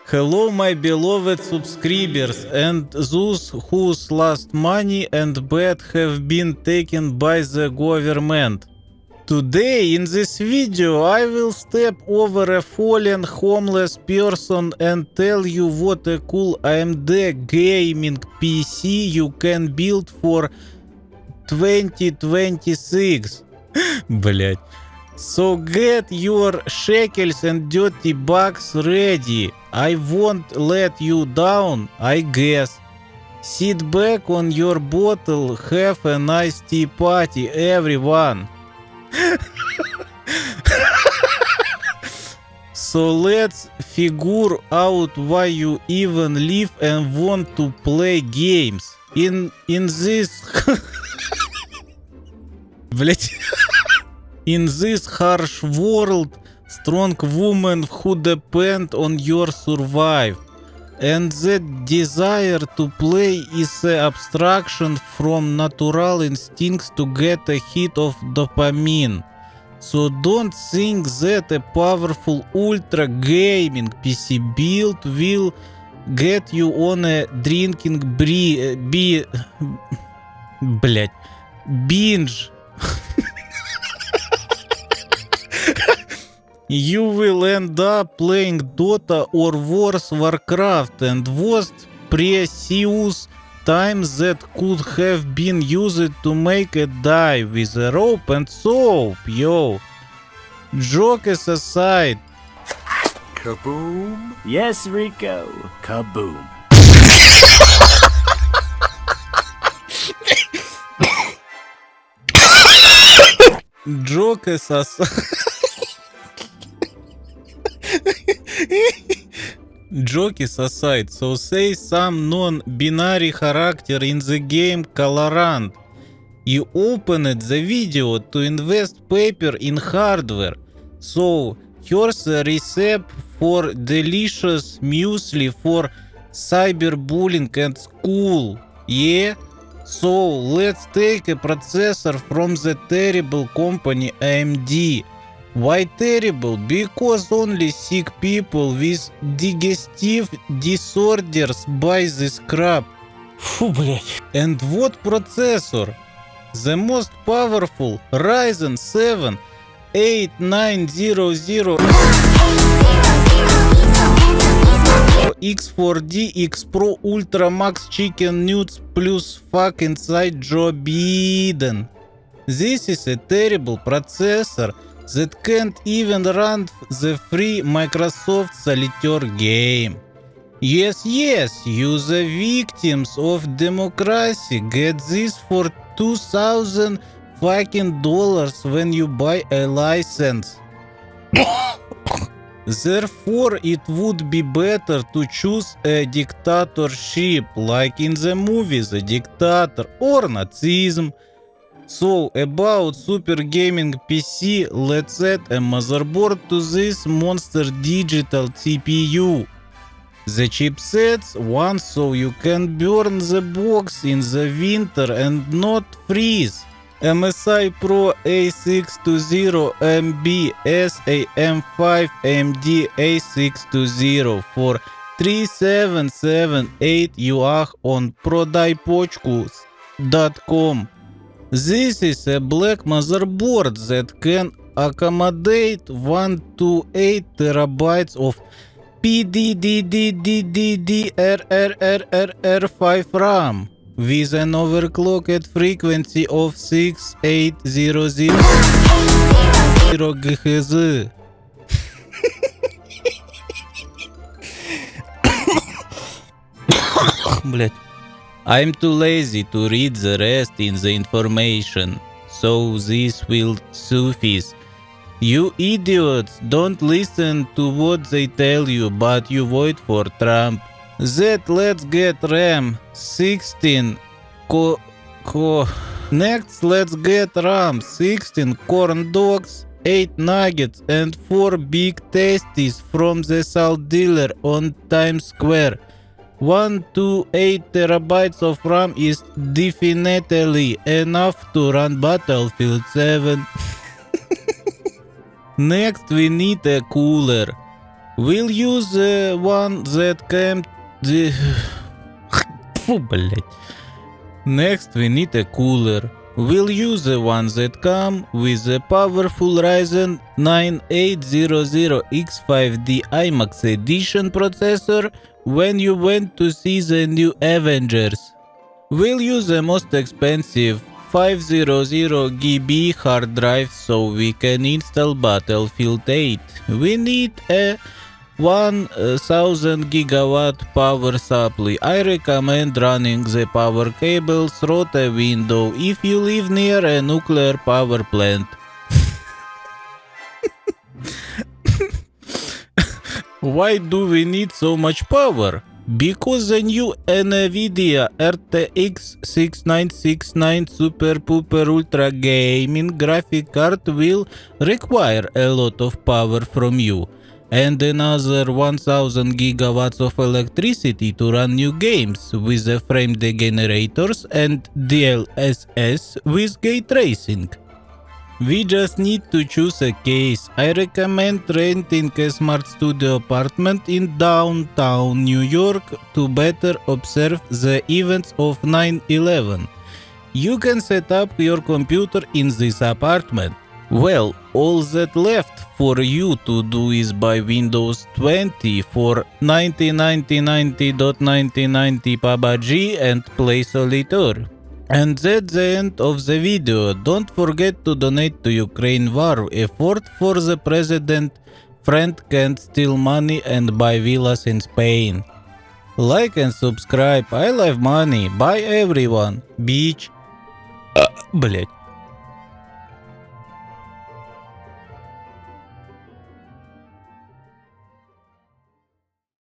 Hello, my beloved subscribers and those whose last money and bet have been taken by the government. Today in this video I will step over a fallen homeless person and tell you what a cool AMD gaming PC you can build for 2026. Блять. So get your shekels and dirty bucks ready. I won't let you down, I guess. Sit back on your bottle, have a nice tea party, everyone. So let's figure out why you even live and want to play games. In this... Блять. In this harsh world, strong women who depend on your survive. And the desire to play is an abstraction from natural instincts to get a hit of dopamine. So don't think that a powerful ultra gaming PC build will get you on a drinking binge. You will end up playing Dota or worse Warcraft, and worst precious times that could have been used to make a dive with a rope and soap, yo. Jokes aside. Kaboom? Yes, Rico. Kaboom. Jokes aside. Jokes aside, so say some non-binary character in the game Colorant. You opened the video to invest paper in hardware. So here's a recipe for delicious muesli for cyberbullying and school. Yeah? So let's take a processor from the terrible company AMD. Why terrible? Because only sick people with digestive disorders buy this crap. Фу, блять. And what processor? The most powerful Ryzen 7 8900 X4D X Pro Ultra Max Chicken Nuts plus fuck inside Joe Biden. This is a terrible processor that can't even run the free Microsoft Solitaire game. Yes, you the victims of democracy get this for $2,000 fucking dollars when you buy a license. Therefore, it would be better to choose a dictatorship like in the movie The Dictator or Nazism. So, about Super Gaming PC, let's add a motherboard to this monster digital CPU. The chipsets one so you can burn the box in the winter and not freeze. MSI Pro A620 SAM5 AMD A620 for 3778 UAH on prodaipochku.com. This is a black motherboard that can accommodate 1 to 8 terabytes of PDDDDDDRRRRR5 RAM with an overclocked frequency of 6800 GHz. Блять. I'm too lazy to read the rest in the information, so this will suffice. You idiots don't listen to what they tell you, but you vote for Trump. Let's get RAM 16 Next, let's get RAM 16 corn dogs, 8 nuggets and 4 big tasties from the salt dealer on Times Square. 1 to 8 terabytes of RAM is definitely enough to run Battlefield 7. Next we need a cooler. We'll use the one that can... Фу, блять. Next, we need a cooler. We'll use the ones that come with the powerful Ryzen 9800X3D IMAX Edition processor when you went to see the new Avengers. We'll use the most expensive 500GB hard drive so we can install Battlefield 8. We need a 1000 gigawatt power supply. I recommend running the power cable through the window if you live near a nuclear power plant. Why do we need so much power? Because the new NVIDIA RTX 6969 Super Pooper Ultra Gaming graphic card will require a lot of power from you, and another 1000 gigawatts of electricity to run new games with the frame generators and DLSS with gate tracing. We just need to choose a case. I recommend renting a smart studio apartment in downtown New York to better observe the events of 9/11. You can set up your computer in this apartment. Well, all that left for you to do is buy Windows 20 for 909090.9090 PUBG and play Solitaire. And that's the end of the video. Don't forget to donate to Ukraine war effort for the president. Friend can't steal money and buy villas in Spain. Like and subscribe. I love money. Bye everyone. Bitch. Блять.